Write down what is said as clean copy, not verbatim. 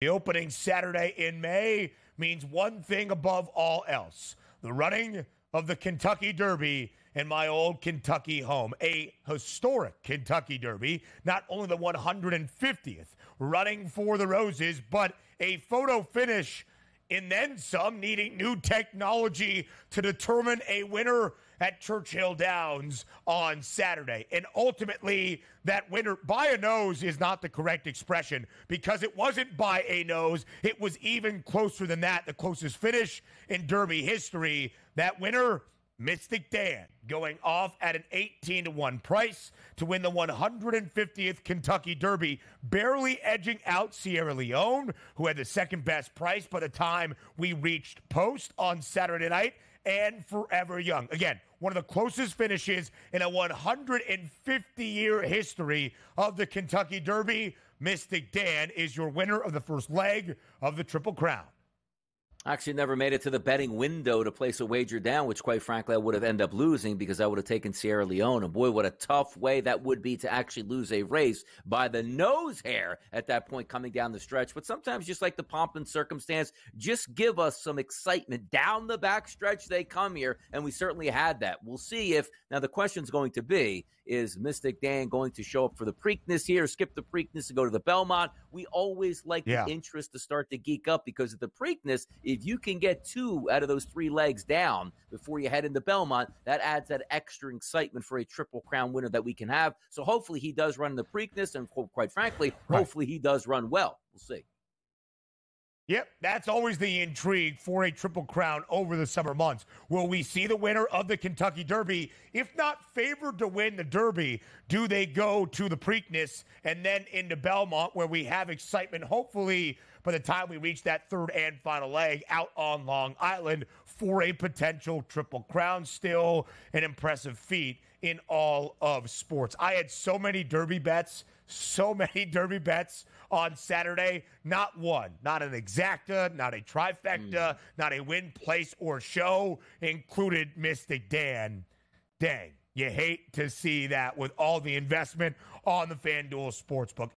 The opening Saturday in May means one thing above all else: the running of the Kentucky Derby in my old Kentucky home. A historic Kentucky Derby, not only the 150th running for the Roses, but a photo finish and then some, needing new technology to determine a winner at Churchill Downs on Saturday. And ultimately, that winner by a nose is not the correct expression, because it wasn't by a nose. It was even closer than that, the closest finish in Derby history. That winner, Mystic Dan, going off at an 18-1 price to win the 150th Kentucky Derby, barely edging out Sierra Leone, who had the second best price by the time we reached post on Saturday night, and Forever Young. Again, one of the closest finishes in a 150-year history of the Kentucky Derby. Mystic Dan is your winner of the first leg of the Triple Crown. Actually never made it to the betting window to place a wager down, which quite frankly I would have ended up losing because I would have taken Sierra Leone. And boy, what a tough way that would be to actually lose a race by the nose hair at that point coming down the stretch. But sometimes, just like the pomp and circumstance, just give us some excitement. Down the back stretch they come here, and we certainly had that. We'll see if, now the question's going to be, is Mystic Dan going to show up for the Preakness here, skip the Preakness and go to the Belmont? We always like the interest to start to geek up, because at the Preakness, if you can get 2 out of those 3 legs down before you head into Belmont, that adds that extra excitement for a Triple Crown winner that we can have. So hopefully he does run the Preakness, and quite frankly, hopefully he does run well. We'll see. Yep, that's always the intrigue for a Triple Crown over the summer months. Will we see the winner of the Kentucky Derby? If not favored to win the Derby, do they go to the Preakness and then into Belmont, where we have excitement, hopefully, by the time we reach that third and final leg out on Long Island for a potential Triple Crown? Still an impressive feat in all of sports. I had so many Derby bets on Saturday. Not one, not an exacta, not a trifecta, not a win, place, or show included Mystic Dan. Dang, you hate to see that with all the investment on the FanDuel Sportsbook.